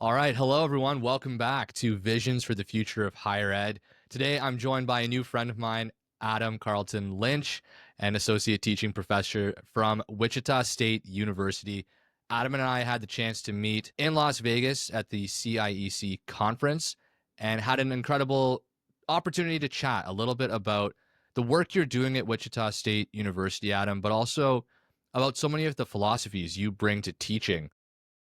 All right. Hello, everyone. Welcome back to Visions for the Future of Higher Ed. Today, I'm joined by a new friend of mine, Adam Carlton Lynch, an associate teaching professor from Wichita State University. Adam and I had the chance to meet in Las Vegas at the CIEC conference and had an incredible opportunity to chat a little bit about the work you're doing at Wichita State University, Adam, but also about so many of the philosophies you bring to teaching.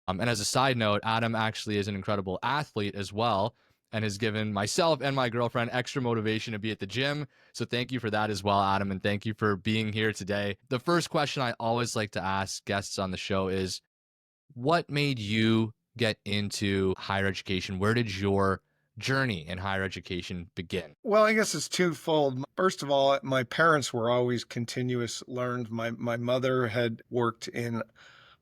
And as a side note, Adam actually is an incredible athlete as well and has given myself and my girlfriend extra motivation to be at the gym. So thank you for that as well, Adam. And thank you for being here today. The first question I always like to ask guests on the show is, what made you get into higher education? Where did your journey in higher education begin? Well, I guess it's twofold. First of all, my parents were always continuous learned. My mother had worked in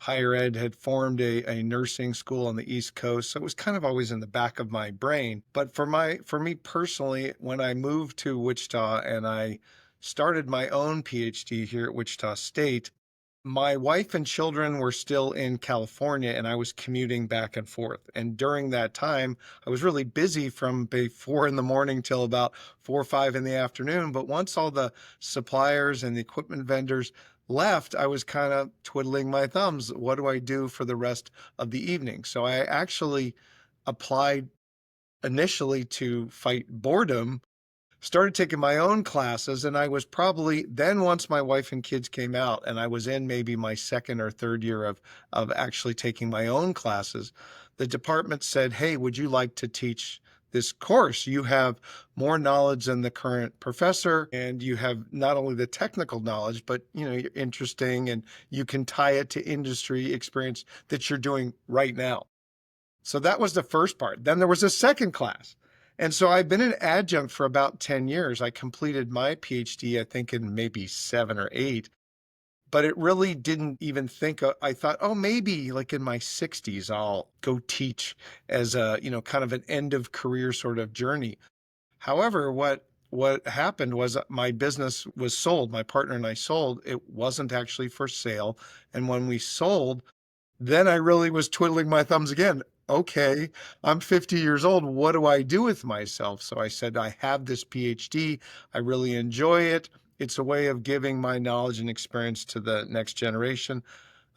higher ed, had formed a nursing school on the East Coast. So it was kind of always in the back of my brain. But for me personally, when I moved to Wichita and I started my own PhD here at Wichita State, my wife and children were still in California and I was commuting back and forth. And during that time, I was really busy from 4 in the morning till about 4 or 5 in the afternoon. But once all the suppliers and the equipment vendors left, I was kind of twiddling my thumbs. What do I do for the rest of the evening? So I actually applied initially to fight boredom, started taking my own classes, and I was probably then, once my wife and kids came out and I was in maybe my second or third year of actually taking my own classes, the department said, "Hey, would you like to teach this course? You have more knowledge than the current professor, and you have not only the technical knowledge, but you're interesting and you can tie it to industry experience that you're doing right now." So that was the first part. Then there was a second class. And so I've been an adjunct for about 10 years. I completed my PhD, I think, in maybe 7 or 8, but it really didn't even think, I thought, oh, maybe like in my 60s, I'll go teach as kind of an end of career sort of journey. However, what happened was my business was sold. My partner and I sold. It wasn't actually for sale. And when we sold, then I really was twiddling my thumbs again. Okay, I'm 50 years old. What do I do with myself? So I said, I have this PhD. I really enjoy it. It's a way of giving my knowledge and experience to the next generation.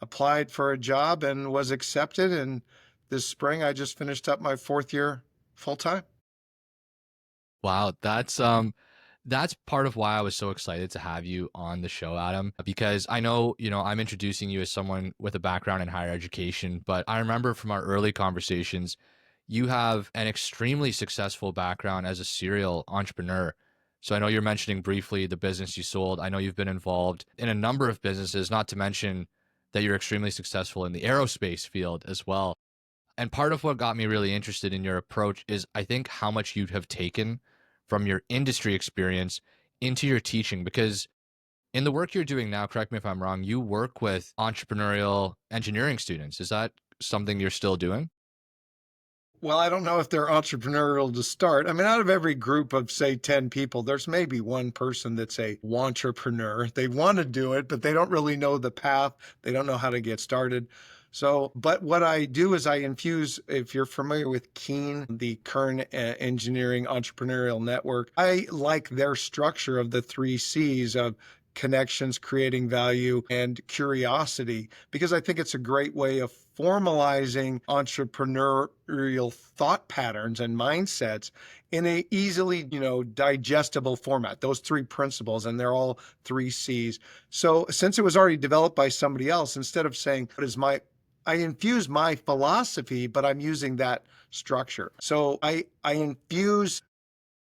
Applied for a job and was accepted. And this spring, I just finished up my 4th year full time. Wow, that's part of why I was so excited to have you on the show, Adam, because I know, I'm introducing you as someone with a background in higher education, but I remember from our early conversations, you have an extremely successful background as a serial entrepreneur. So I know you're mentioning briefly the business you sold. I know you've been involved in a number of businesses, not to mention that you're extremely successful in the aerospace field as well. And part of what got me really interested in your approach is I think how much you have taken from your industry experience into your teaching. Because in the work you're doing now, correct me if I'm wrong, you work with entrepreneurial engineering students. Is that something you're still doing? Well, I don't know if they're entrepreneurial to start. I mean, out of every group of, say, 10 people, there's maybe one person that's a entrepreneur. They want to do it, but they don't really know the path. They don't know how to get started. So, but what I do is I infuse, if you're familiar with Keen, the Kern Engineering Entrepreneurial Network, I like their structure of the 3 C's of connections, creating value, and curiosity, because I think it's a great way of formalizing entrepreneurial thought patterns and mindsets in a easily, digestible format. Those 3 principles, and they're all 3 C's. So since it was already developed by somebody else, instead of saying, I infuse my philosophy, but I'm using that structure. So I infuse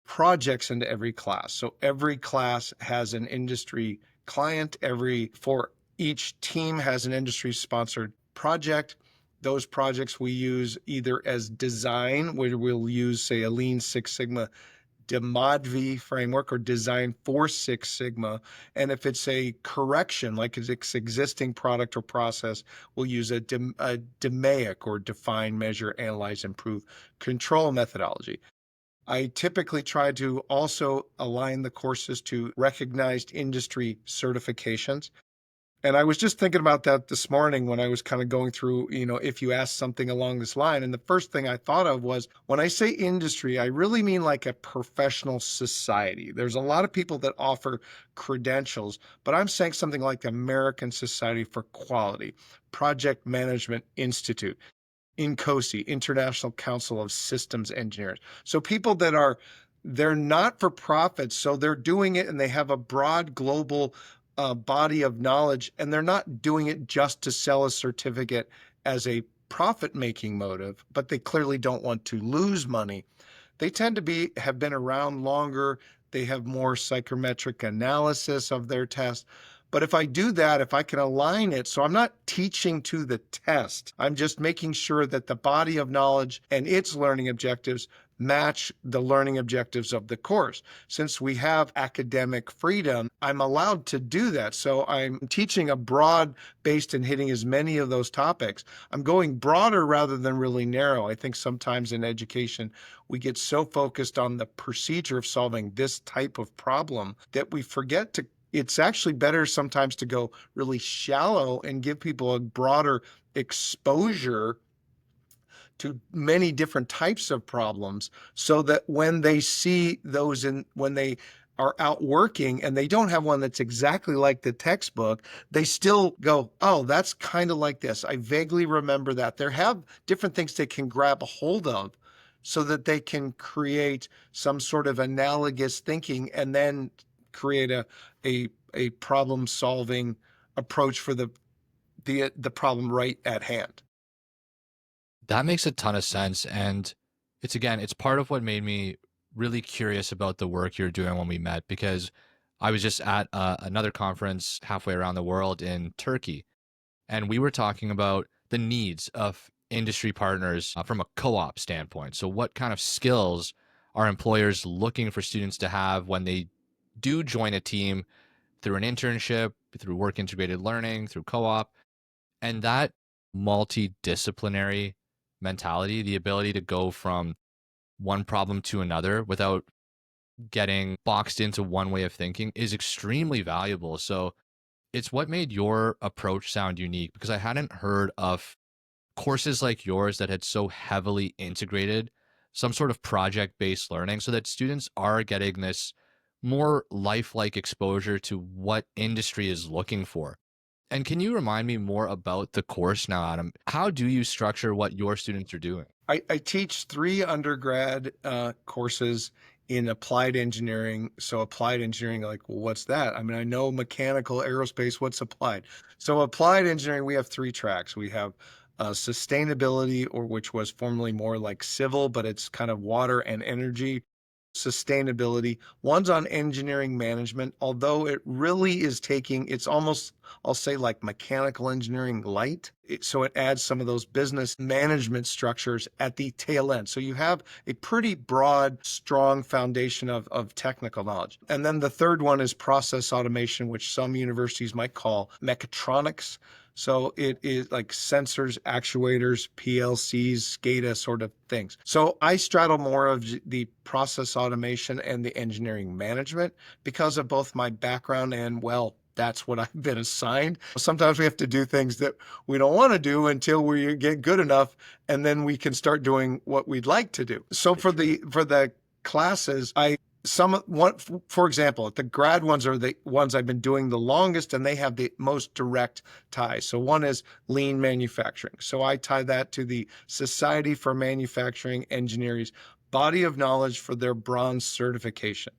projects into every class. So every class has an industry client. For each team has an industry sponsored project. Those projects we use either as design, where we'll use, say, a Lean Six Sigma DeModV framework, or design for Six Sigma. And if it's a correction, like it's existing product or process, we'll use a DMAIC, or define, measure, analyze, improve, control methodology. I typically try to also align the courses to recognized industry certifications. And I was just thinking about that this morning when I was kind of going through, if you ask something along this line. And the first thing I thought of was when I say industry, I really mean like a professional society. There's a lot of people that offer credentials, but I'm saying something like the American Society for Quality, Project Management Institute, INCOSI, International Council of Systems Engineers. So people that they're not for profit, so they're doing it and they have a broad global body of knowledge, and they're not doing it just to sell a certificate as a profit-making motive, but they clearly don't want to lose money. They tend to have been around longer. They have more psychometric analysis of their test. But if I do that, if I can align it, so I'm not teaching to the test, I'm just making sure that the body of knowledge and its learning objectives match the learning objectives of the course. Since we have academic freedom, I'm allowed to do that. So I'm teaching a broad based and hitting as many of those topics. I'm going broader rather than really narrow. I think sometimes in education, we get so focused on the procedure of solving this type of problem that we forget to it's actually better sometimes to go really shallow and give people a broader exposure to many different types of problems so that when they see those when they are out working and they don't have one that's exactly like the textbook, they still go, oh, that's kind of like this. I vaguely remember that. There have different things they can grab a hold of so that they can create some sort of analogous thinking and then create a problem solving approach for the problem right at hand. That makes a ton of sense. And it's part of what made me really curious about the work you're doing when we met, because I was just at another conference halfway around the world in Turkey, and we were talking about the needs of industry partners from a co-op standpoint. So what kind of skills are employers looking for students to have when they do join a team through an internship, through work integrated learning, through co-op? And that multidisciplinary mentality, the ability to go from one problem to another without getting boxed into one way of thinking, is extremely valuable. So it's what made your approach sound unique, because I hadn't heard of courses like yours that had so heavily integrated some sort of project based learning so that students are getting this more lifelike exposure to what industry is looking for. And can you remind me more about the course now, Adam? How do you structure what your students are doing? I teach 3 undergrad courses in applied engineering. So applied engineering, like, well, what's that? I mean, I know mechanical, aerospace, what's applied? So applied engineering, we have 3 tracks. We have sustainability, or which was formerly more like civil, but it's kind of water and energy. Sustainability. One's on engineering management, although it really is it's almost, I'll say, like mechanical engineering light. So it adds some of those business management structures at the tail end. So you have a pretty broad, strong foundation of technical knowledge. And then the third one is process automation, which some universities might call mechatronics. So it is like sensors, actuators, PLCs, SCADA sort of things. So I straddle more of the process automation and the engineering management because of both my background and, well, that's what I've been assigned. Sometimes we have to do things that we don't want to do until we get good enough, and then we can start doing what we'd like to do. So for the classes, for example, the grad ones are the ones I've been doing the longest, and they have the most direct ties. So one is lean manufacturing. So I tie that to the Society for Manufacturing Engineers body of knowledge for their bronze certification.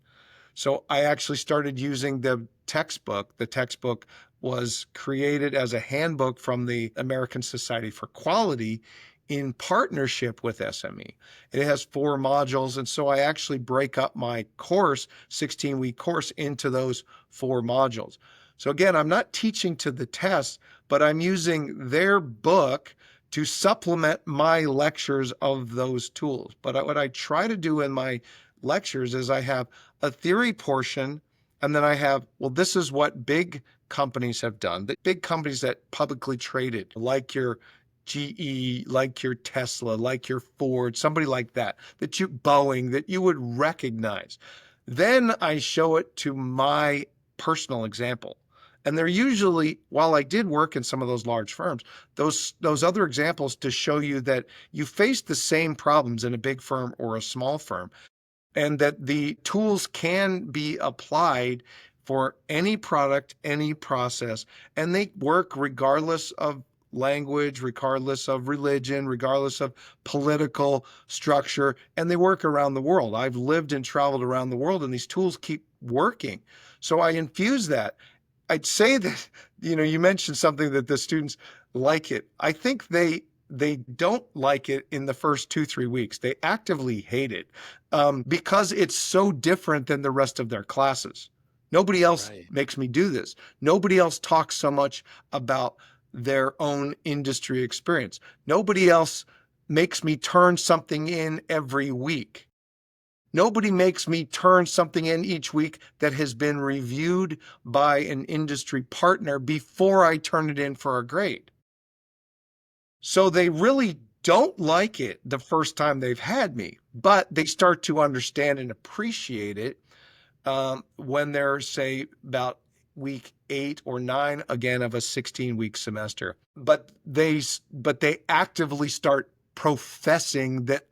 So I actually started using the textbook. The textbook was created as a handbook from the American Society for Quality in partnership with SME. It has 4 modules, and so I actually break up my course, 16-week course, into those 4 modules. So again, I'm not teaching to the test, but I'm using their book to supplement my lectures of those tools. But what I try to do in my lectures is I have a theory portion, and then I have, well, this is what big companies have done. The big companies that publicly traded, like your GE, like your Tesla, like your Ford, somebody like that, Boeing, that you would recognize. Then I show it to my personal example. And they're usually, while I did work in some of those large firms, those other examples to show you that you face the same problems in a big firm or a small firm, and that the tools can be applied for any product, any process, and they work regardless of language, regardless of religion, regardless of political structure, and they work around the world. I've lived and traveled around the world, and these tools keep working. So I infuse that. I'd say that, you mentioned something that the students like it. I think they don't like it in the first 2-3 weeks. They actively hate it because it's so different than the rest of their classes. Nobody else Right. makes me do this. Nobody else talks so much about their own industry experience. Nobody else makes me turn something in every week. Nobody makes me turn something in each week that has been reviewed by an industry partner before I turn it in for a grade. So they really don't like it the first time they've had me, but they start to understand and appreciate it when they're, say, about week 8 or 9 again of a 16-week semester. But they actively start professing that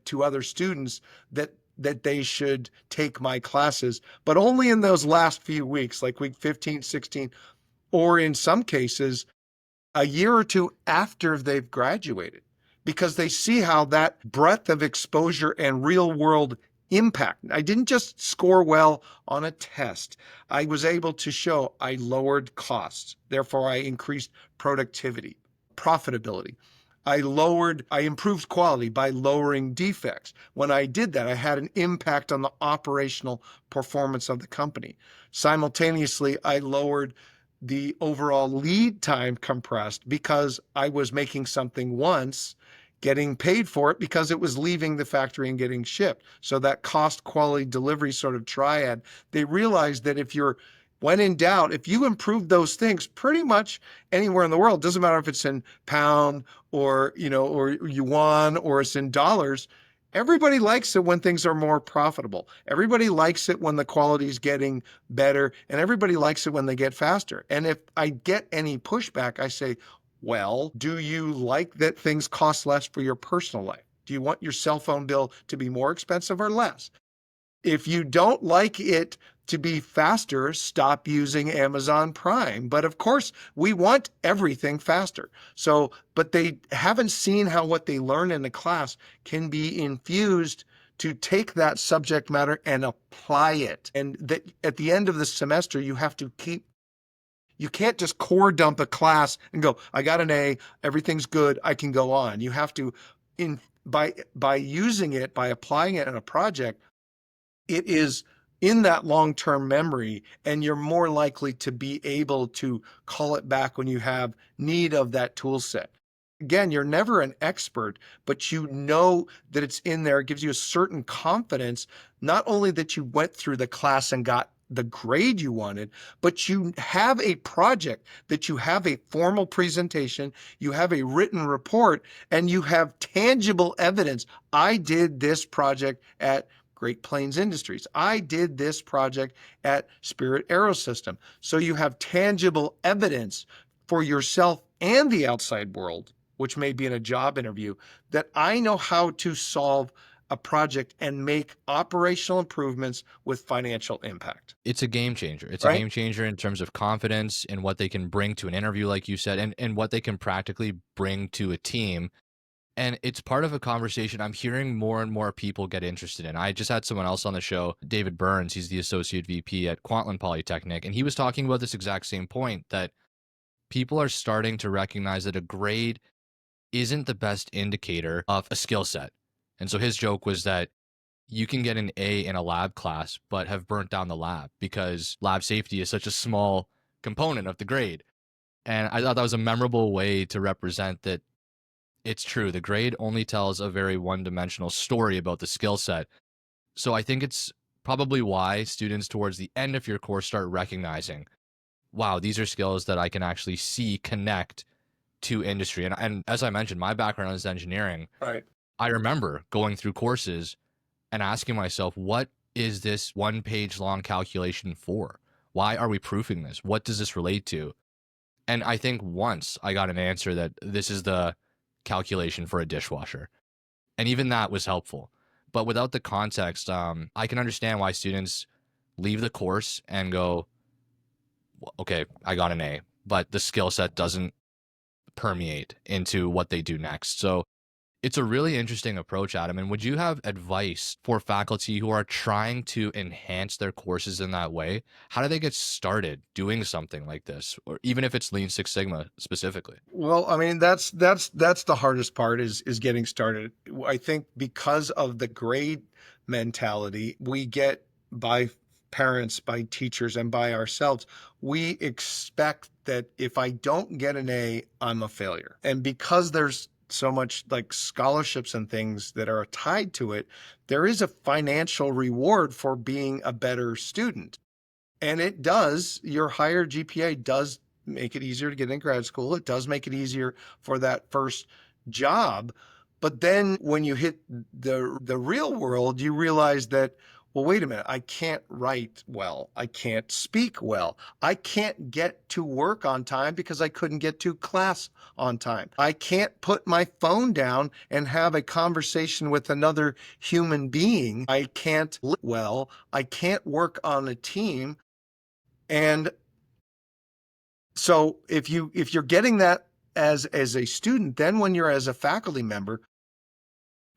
to other students that they should take my classes, but only in those last few weeks, like week 15, 16, or in some cases, a year or two after they've graduated, because they see how that breadth of exposure and real world impact. I didn't just score well on a test. I was able to show I lowered costs. Therefore, I increased productivity, profitability. I improved quality by lowering defects. When I did that, I had an impact on the operational performance of the company. Simultaneously, I lowered the overall lead time compressed because I was making something once, getting paid for it because it was leaving the factory and getting shipped. So that cost, quality, delivery sort of triad, they realized that when in doubt, if you improve those things pretty much anywhere in the world, doesn't matter if it's in pound or yuan or it's in dollars, everybody likes it when things are more profitable. Everybody likes it when the quality is getting better, and everybody likes it when they get faster. And if I get any pushback, I say, well, do you like that things cost less for your personal life? Do you want your cell phone bill to be more expensive or less? If you don't like it to be faster, stop using Amazon Prime. But of course, we want everything faster. So, but they haven't seen how what they learn in the class can be infused to take that subject matter and apply it. And that at the end of the semester, you can't just core dump a class and go, I got an A, everything's good, I can go on. You have to, by using it, by applying it in a project, it is in that long-term memory, and you're more likely to be able to call it back when you have need of that tool set. Again, you're never an expert, but you know that it's in there. It gives you a certain confidence, not only that you went through the class and got the grade you wanted, but you have a project, that you have a formal presentation, you have a written report, and you have tangible evidence. I did this project at Great Plains Industries. I did this project at Spirit Aerosystem. So you have tangible evidence for yourself and the outside world, which may be in a job interview, that I know how to solve a project and make operational improvements with financial impact. It's a game changer. It's a Right? game changer in terms of confidence and what they can bring to an interview, like you said, and what they can practically bring to a team. And it's part of a conversation I'm hearing more and more people get interested in. I just had someone else on the show, David Burns. He's the associate VP at Kwantlen Polytechnic. And he was talking about this exact same point, that people are starting to recognize that a grade isn't the best indicator of a skill set. And so his joke was that you can get an A in a lab class, but have burnt down the lab because lab safety is such a small component of the grade. And I thought that was a memorable way to represent that it's true. The grade only tells a very one-dimensional story about the skill set. So I think it's probably why students towards the end of your course start recognizing, wow, these are skills that I can actually see connect to industry. And as I mentioned, my background is engineering. Right. I remember going through courses and asking myself, what is this one-page long calculation for? Why are we proofing this? What does this relate to? And I think once I got an answer that this is the calculation for a dishwasher. And even that was helpful. But without the context, I can understand why students leave the course and go, okay, I got an A, but the skill set doesn't permeate into what they do next. So it's a really interesting approach, Adam. And would you have advice for faculty who are trying to enhance their courses in that way? How do they get started doing something like this, or even if it's Lean Six Sigma specifically? Well, I mean, that's the hardest part is getting started. I think because of the grade mentality we get by parents, by teachers, and by ourselves, we expect that if I don't get an A, I'm a failure. And because there's so much like scholarships and things that are tied to it, there is a financial reward for being a better student. And it does, your higher GPA does make it easier to get in grad school. It does make it easier for that first job. But then when you hit the real world, you realize that, well, wait a minute, I can't write well. I can't speak well. I can't get to work on time because I couldn't get to class on time. I can't put my phone down and have a conversation with another human being. I can't live well. I can't work on a team. And so if you're getting that as a student, then when you're as a faculty member,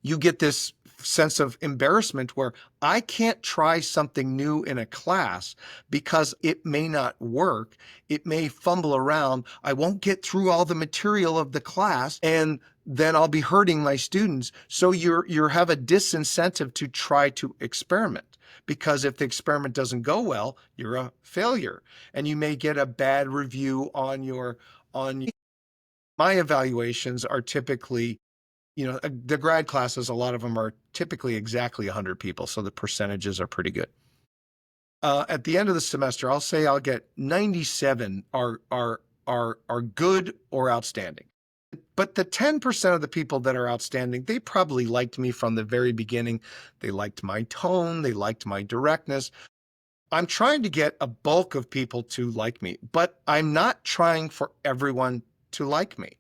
you get this sense of embarrassment where I can't try something new in a class because it may not work. It may fumble around. I won't get through all the material of the class, and then I'll be hurting my students. So you have a disincentive to try to experiment, because if the experiment doesn't go well, you're a failure, and you may get a bad review on my evaluations are typically, the grad classes, a lot of them are typically exactly 100 people, so the percentages are pretty good. At the end of the semester, I'll say I'll get 97 are good or outstanding. But the 10% of the people that are outstanding, they probably liked me from the very beginning. They liked my tone. They liked my directness. I'm trying to get a bulk of people to like me, but I'm not trying for everyone to like me.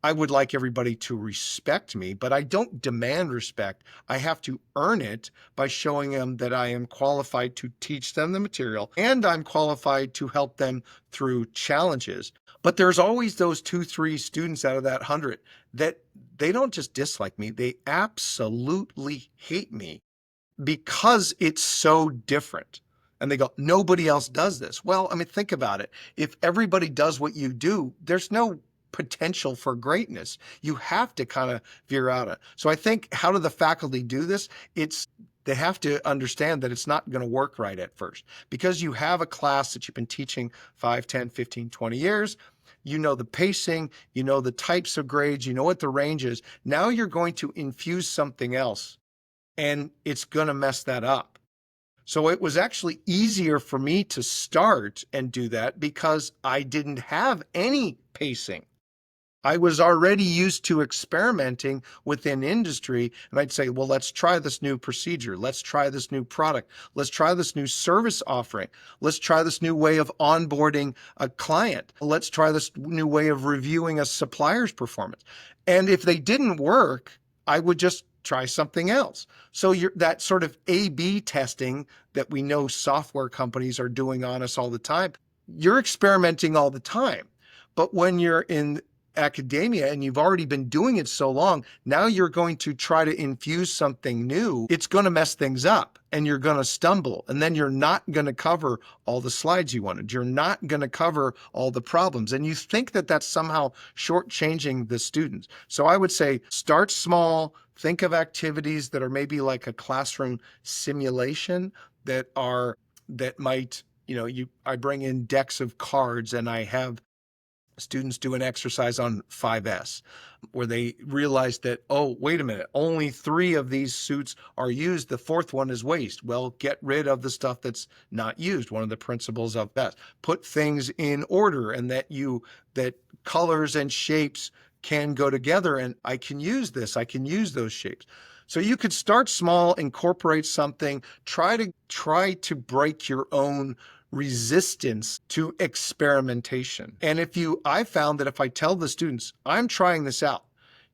I would like everybody to respect me, but I don't demand respect. I have to earn it by showing them that I am qualified to teach them the material, and I'm qualified to help them through challenges. But there's always those 2-3 students out of that 100 that they don't just dislike me, they absolutely hate me because it's so different. And they go, nobody else does this. Well, I mean, think about it. If everybody does what you do, there's no potential for greatness. You have to kind of veer out of it. So I think, how do the faculty do this? They have to understand that it's not going to work right at first, because you have a class that you've been teaching 5, 10, 15, 20 years. You know the pacing, you know the types of grades, you know what the range is. Now you're going to infuse something else, and it's going to mess that up. So it was actually easier for me to start and do that because I didn't have any pacing. I was already used to experimenting within industry, and I'd say, well, let's try this new procedure. Let's try this new product. Let's try this new service offering. Let's try this new way of onboarding a client. Let's try this new way of reviewing a supplier's performance. And if they didn't work, I would just try something else. So that sort of A/B testing that we know software companies are doing on us all the time, you're experimenting all the time. But when you're in academia and you've already been doing it so long, now you're going to try to infuse something new. It's going to mess things up, and you're going to stumble, and then you're not going to cover all the slides you wanted. You're not going to cover all the problems, and you think that that's somehow shortchanging the students. So I would say start small. Think of activities that are maybe like a classroom simulation that might, I bring in decks of cards and I have students do an exercise on 5S where they realize that, oh, wait a minute, only 3 of these suits are used. The 4th one is waste. Well, get rid of the stuff that's not used. One of the principles of best. Put things in order, and that colors and shapes can go together, and I can use this. I can use those shapes. So you could start small, incorporate something, try to break your own resistance to experimentation. And I found that if I tell the students, I'm trying this out,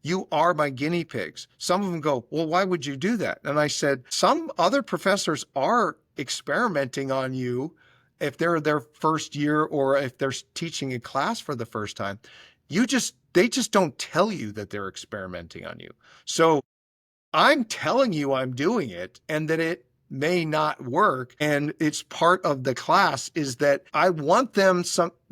you are my guinea pigs. Some of them go, well, why would you do that? And I said, some other professors are experimenting on you if they're their first year or if they're teaching a class for the first time. They just don't tell you that they're experimenting on you. So I'm telling you I'm doing it and that it may not work. And it's part of the class is that I want them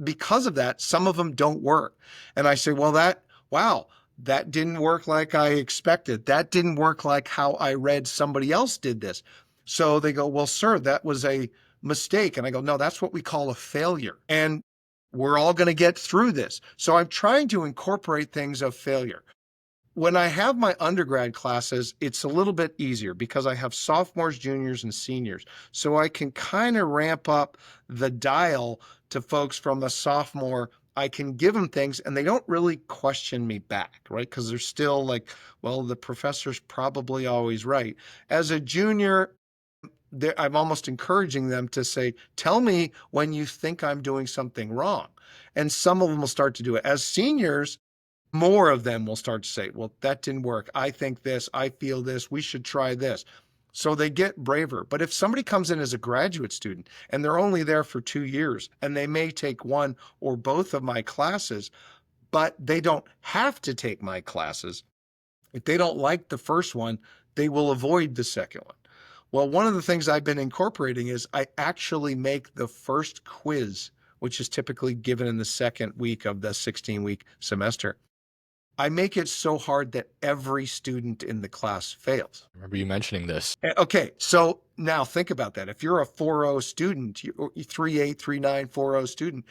because of that, some of them don't work. And I say, well, that didn't work like I expected. That didn't work like how I read somebody else did this. So they go, well, sir, that was a mistake. And I go, no, that's what we call a failure. And we're all going to get through this. So I'm trying to incorporate things of failure. When I have my undergrad classes, it's a little bit easier because I have sophomores, juniors, and seniors. So I can kind of ramp up the dial to folks from a sophomore. I can give them things and they don't really question me back, right? Because they're still like, well, the professor's probably always right. As a junior, I'm almost encouraging them to say, tell me when you think I'm doing something wrong. And some of them will start to do it. As seniors, more of them will start to say, well, that didn't work. I think this, I feel this, we should try this. So they get braver. But if somebody comes in as a graduate student and they're only there for 2 years and they may take one or both of my classes, but they don't have to take my classes. If they don't like the first one, they will avoid the second one. Well, one of the things I've been incorporating is I actually make the first quiz, which is typically given in the second week of the 16-week semester. I make it so hard that every student in the class fails. I remember you mentioning this. Okay, so now think about that. If you're a 4.0 student, 3.8, 3.9, 4.0 student,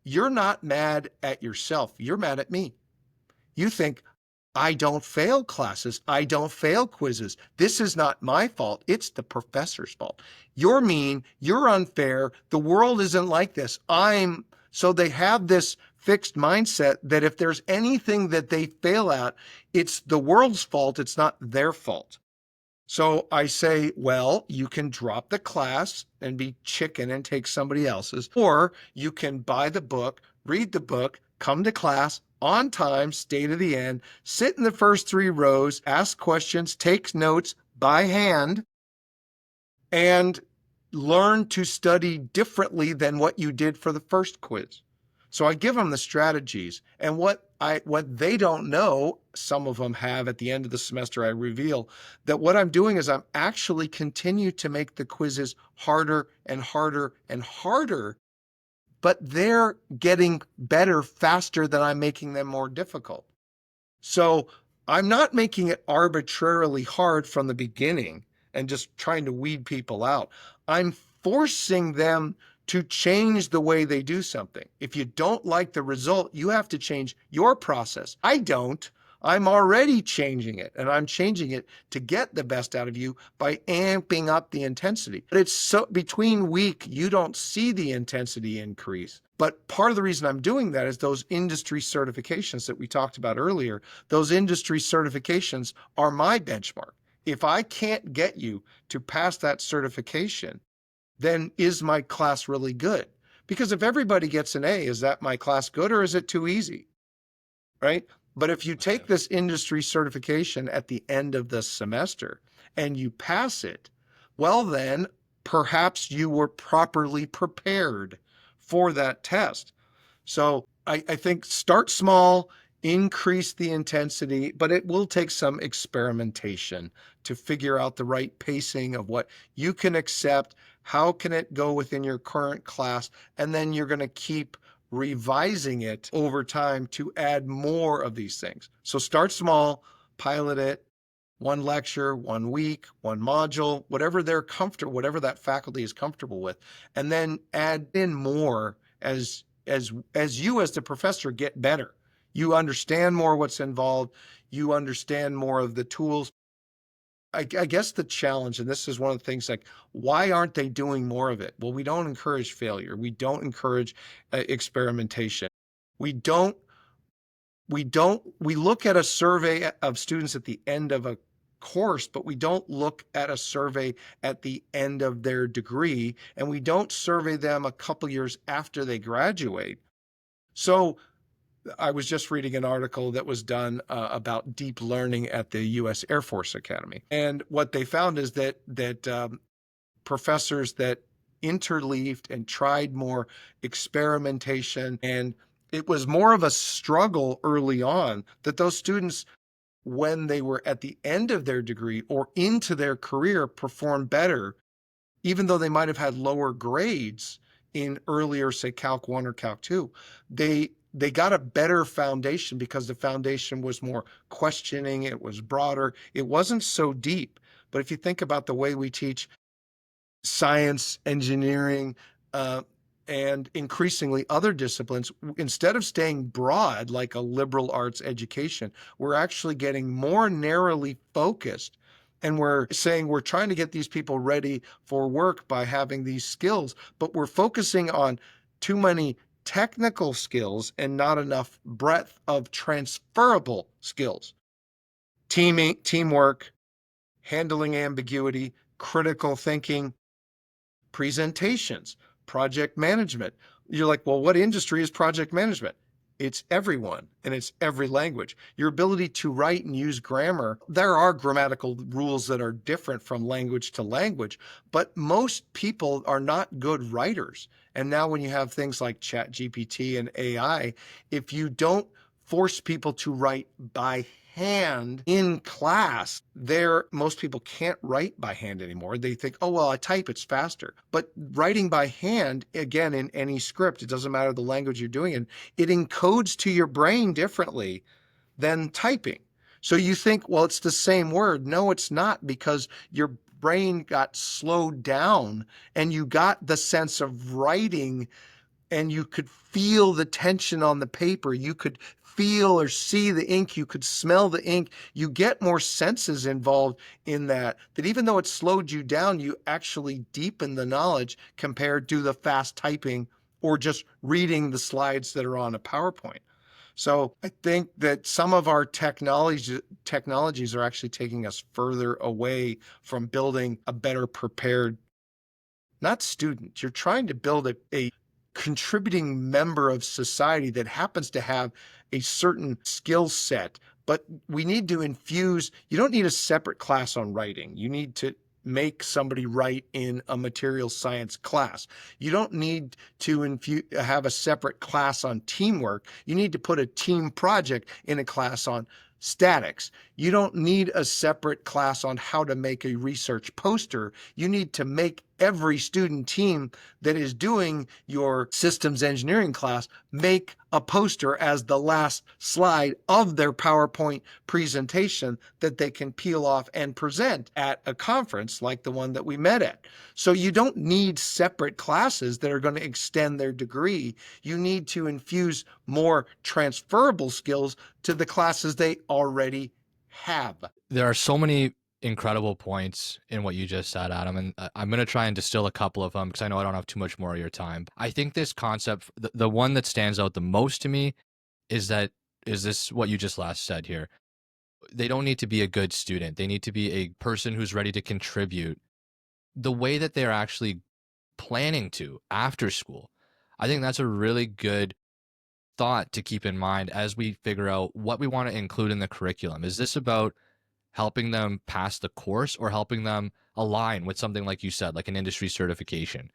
you're not mad at yourself. You're mad at me. You think, I don't fail classes. I don't fail quizzes. This is not my fault. It's the professor's fault. You're mean. You're unfair. The world isn't like this. So they have this fixed mindset that if there's anything that they fail at, it's the world's fault. It's not their fault. So I say, well, you can drop the class and be chicken and take somebody else's, or you can buy the book, read the book, come to class on time, stay to the end, sit in the first 3 rows, ask questions, take notes by hand, and learn to study differently than what you did for the first quiz. So I give them the strategies, and what they don't know, some of them have at the end of the semester, I reveal that what I'm doing is I'm actually continue to make the quizzes harder and harder and harder, but they're getting better faster than I'm making them more difficult. So I'm not making it arbitrarily hard from the beginning and just trying to weed people out. I'm forcing them to change the way they do something. If you don't like the result, you have to change your process. I don't. I'm already changing it, and I'm changing it to get the best out of you by amping up the intensity. But it's so between week, you don't see the intensity increase. But part of the reason I'm doing that is those industry certifications that we talked about earlier. Those industry certifications are my benchmark. If I can't get you to pass that certification, then is my class really good? Because if everybody gets an A, is that my class good or is it too easy? Right? But if you take this industry certification at the end of the semester and you pass it, well, then perhaps you were properly prepared for that test. So I think start small, increase the intensity, but it will take some experimentation to figure out the right pacing of what you can accept. How can it go within your current class? And then you're going to keep revising it over time to add more of these things. So start small, pilot it, 1 lecture, 1 week, 1 module, whatever they're comfortable, whatever that faculty is comfortable with, and then add in more as you as the professor get better. You understand more what's involved. You understand more of the tools. I guess the challenge, and this is one of the things, like, why aren't they doing more of it? Well, we don't encourage failure. We don't encourage experimentation. We look at a survey of students at the end of a course, but we don't look at a survey at the end of their degree, and we don't survey them a couple years after they graduate. So I was just reading an article that was done about deep learning at the U.S. Air Force Academy, and what they found is that professors that interleaved and tried more experimentation, and it was more of a struggle early on, that those students, when they were at the end of their degree or into their career, performed better, even though they might have had lower grades in earlier, say, Calc 1 or Calc 2. They got a better foundation because the foundation was more questioning, it was broader, it wasn't so deep. But if you think about the way we teach science, engineering, and increasingly other disciplines, instead of staying broad like a liberal arts education, we're actually getting more narrowly focused. And we're saying we're trying to get these people ready for work by having these skills, but we're focusing on too many technical skills and not enough breadth of transferable skills. Teamwork, handling ambiguity, critical thinking, presentations, project management. You're like, well, what industry is project management? It's everyone, and it's every language. Your ability to write and use grammar, there are grammatical rules that are different from language to language, but most people are not good writers. And now when you have things like ChatGPT and AI, if you don't force people to write by hand in class, most people can't write by hand anymore. They think, oh, well, I type, it's faster. But writing by hand, again, in any script, it doesn't matter the language you're doing it, it encodes to your brain differently than typing. So you think, well, it's the same word. No, it's not, because your brain got slowed down and you got the sense of writing, and you could feel the tension on the paper. You could feel or see the ink. You could smell the ink. You get more senses involved in that even though it slowed you down, you actually deepen the knowledge compared to the fast typing or just reading the slides that are on a PowerPoint. So I think that some of our technologies are actually taking us further away from building a better prepared, not student. You're trying to build a contributing member of society that happens to have a certain skill set. But we need to infuse, you don't need a separate class on writing. You need to make somebody write in a material science class. You don't need to have a separate class on teamwork. You need to put a team project in a class on statics. You don't need a separate class on how to make a research poster. You need to make every student team that is doing your systems engineering class make a poster as the last slide of their PowerPoint presentation that they can peel off and present at a conference like the one that we met at. So you don't need separate classes that are going to extend their degree. You need to infuse more transferable skills to the classes they already have. There are so many incredible points in what you just said, Adam, and I'm going to try and distill a couple of them because I know I don't have too much more of your time. I think this concept, the one that stands out the most to me is this what you just last said here. They don't need to be a good student. They need to be a person who's ready to contribute the way that they're actually planning to after school. I think that's a really good thought to keep in mind as we figure out what we want to include in the curriculum. Is this about helping them pass the course or helping them align with something like you said, like an industry certification?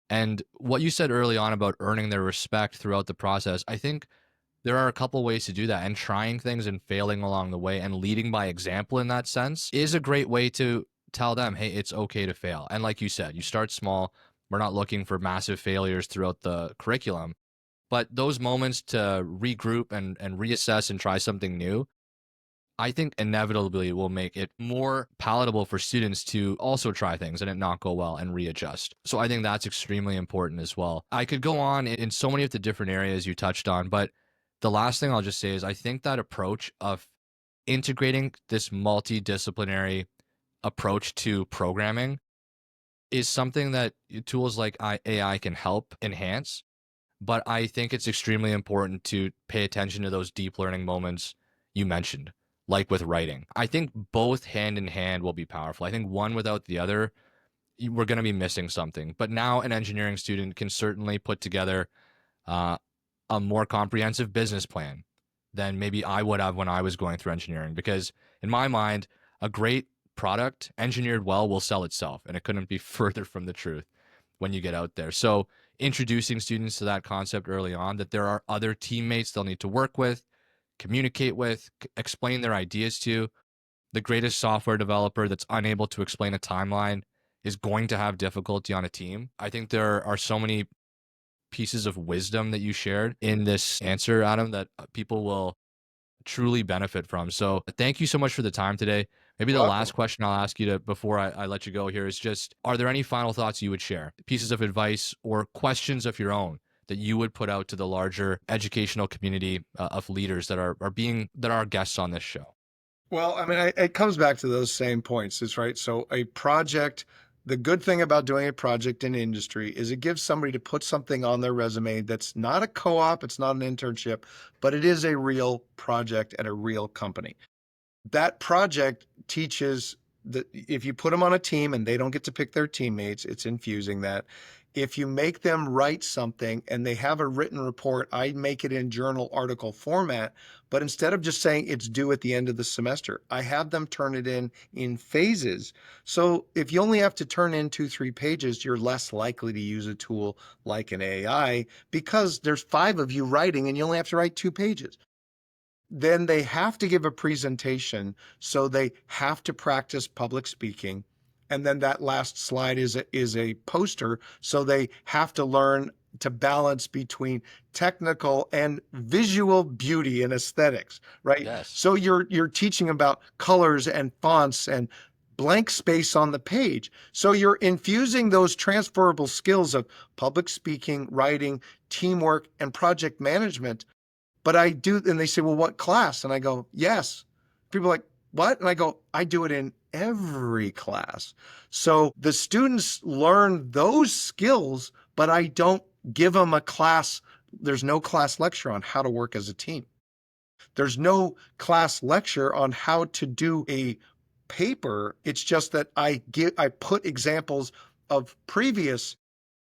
And what you said early on about earning their respect throughout the process, I think there are a couple ways to do that, and trying things and failing along the way and leading by example in that sense is a great way to tell them, hey, it's okay to fail. And like you said, you start small. We're not looking for massive failures throughout the curriculum, but those moments to regroup and reassess and try something new, I think inevitably will make it more palatable for students to also try things and it not go well and readjust. So I think that's extremely important as well. I could go on in so many of the different areas you touched on, but the last thing I'll just say is I think that approach of integrating this multidisciplinary approach to programming is something that tools like AI can help enhance. But I think it's extremely important to pay attention to those deep learning moments you mentioned, like with writing. I think both hand in hand will be powerful. I think one without the other, we're going to be missing something. But now an engineering student can certainly put together uh, a more comprehensive business plan than maybe I would have when I was going through engineering. Because in my mind, a great product engineered well will sell itself. And it couldn't be further from the truth when you get out there. So introducing students to that concept early on, that there are other teammates they'll need to work with, communicate with, explain their ideas to. The greatest software developer that's unable to explain a timeline is going to have difficulty on a team. I think there are so many pieces of wisdom that you shared in this answer, Adam, that people will truly benefit from. So thank you so much for the time today. Maybe the Welcome. last question I'll ask you to before I let you go here is just, are there any final thoughts you would share, pieces of advice or questions of your own that you would put out to the larger educational community of leaders that are our guests on this show? Well, I mean, it comes back to those same points. It's right. So a project, the good thing about doing a project in industry is it gives somebody to put something on their resume that's not a co-op, it's not an internship, but it is a real project at a real company. That project teaches that if you put them on a team and they don't get to pick their teammates, it's infusing that. If you make them write something and they have a written report, I make it in journal article format, but instead of just saying it's due at the end of the semester, I have them turn it in phases. So if you only have to turn in 2-3 pages, you're less likely to use a tool like an AI because there's 5 of you writing and you only have to write 2 pages. Then they have to give a presentation, so they have to practice public speaking. And then that last slide is a poster, so they have to learn to balance between technical and visual beauty and aesthetics, right? Yes. So you're teaching about colors and fonts and blank space on the page. So you're infusing those transferable skills of public speaking, writing, teamwork, and project management. But I do, and they say, well, what class? And I go, yes. People are like, what? And I go, I do it in every class. So the students learn those skills, but I don't give them a class. There's no class lecture on how to work as a team. There's no class lecture on how to do a paper. It's just that I put examples of previous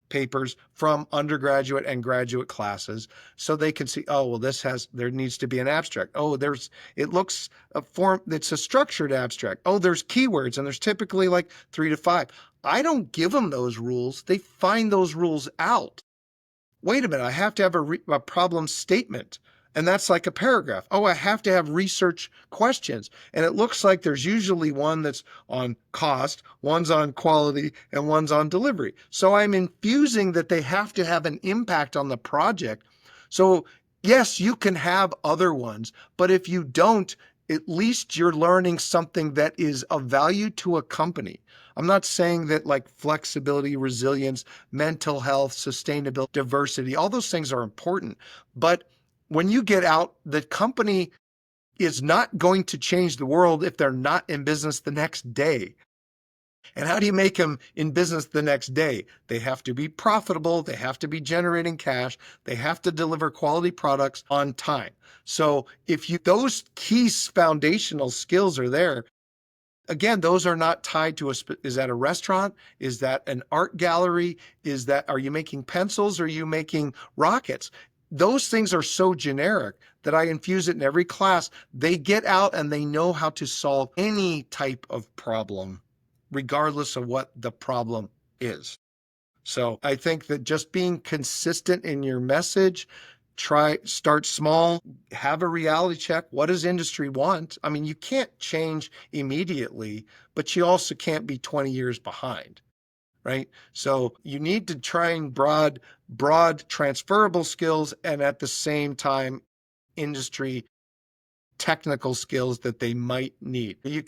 papers from undergraduate and graduate classes so they can see, oh, well, there needs to be an abstract. Oh, it looks a form, it's a structured abstract. Oh, there's keywords and there's typically like 3 to 5. I don't give them those rules. They find those rules out. Wait a minute, I have to have a problem statement. And that's like a paragraph. Oh, I have to have research questions. And it looks like there's usually one that's on cost, one's on quality, and one's on delivery. So I'm infusing that they have to have an impact on the project. So yes, you can have other ones, but if you don't, at least you're learning something that is of value to a company. I'm not saying that like flexibility, resilience, mental health, sustainability, diversity, all those things are important, but when you get out, the company is not going to change the world if they're not in business the next day. And how do you make them in business the next day? They have to be profitable. They have to be generating cash. They have to deliver quality products on time. So if those key foundational skills are there, again, those are not tied to is that a restaurant? Is that an art gallery? Are you making pencils? Or are you making rockets? Those things are so generic that I infuse it in every class. They get out and they know how to solve any type of problem, regardless of what the problem is. So I think that just being consistent in your message, start small, have a reality check. What does industry want? I mean, you can't change immediately, but you also can't be 20 years behind. Right? So you need to train broad transferable skills and at the same time, industry technical skills that they might need. You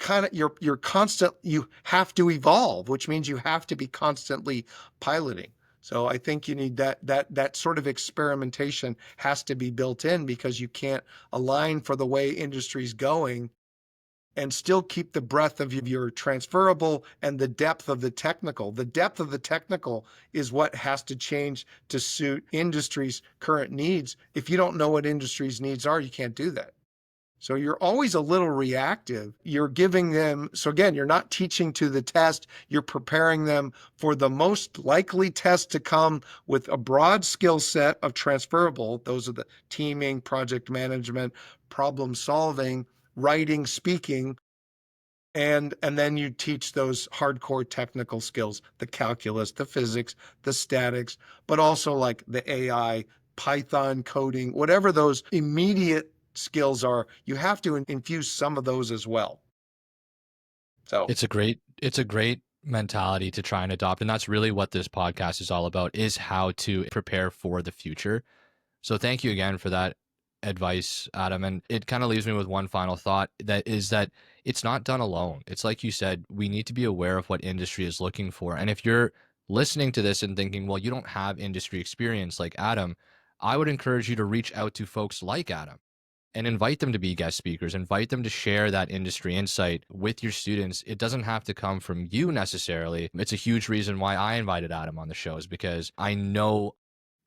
have to evolve, which means you have to be constantly piloting. So I think you need that sort of experimentation has to be built in because you can't align for the way industry's going and still keep the breadth of your transferable and the depth of the technical. The depth of the technical is what has to change to suit industry's current needs. If you don't know what industry's needs are, you can't do that. So you're always a little reactive. You're giving them, so again, you're not teaching to the test, you're preparing them for the most likely test to come with a broad skill set of transferable. Those are the teaming, project management, problem solving, writing, speaking, and then you teach those hardcore technical skills, the calculus, the physics, the statics, but also like the AI, Python coding, whatever those immediate skills are, you have to infuse some of those as well. So It's a great mentality to try and adopt, and that's really what this podcast is all about, is how to prepare for the future. So thank you again for that advice, Adam. And it kind of leaves me with one final thought, that is that it's not done alone. It's like you said, we need to be aware of what industry is looking for. And if you're listening to this and thinking, well, you don't have industry experience like Adam, I would encourage you to reach out to folks like Adam and invite them to be guest speakers, invite them to share that industry insight with your students. It doesn't have to come from you necessarily. It's a huge reason why I invited Adam on the show, is because I know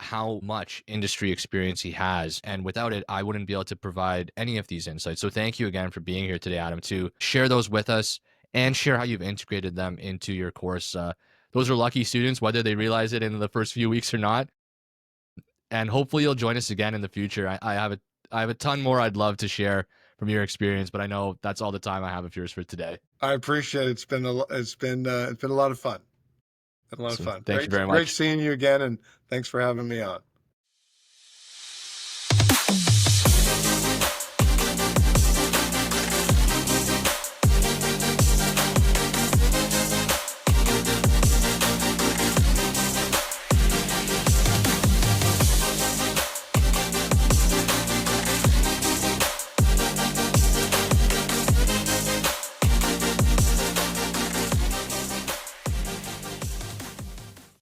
how much industry experience he has. And without it, I wouldn't be able to provide any of these insights. So thank you again for being here today, Adam, to share those with us and share how you've integrated them into your course. Those are lucky students, whether they realize it in the first few weeks or not. And hopefully you'll join us again in the future. I have a ton more I'd love to share from your experience, but I know that's all the time I have of yours for today. I appreciate it. It's been a lot of fun. Been a lot of So fun. thank you very Great much. seeing you again, and thanks for having me on.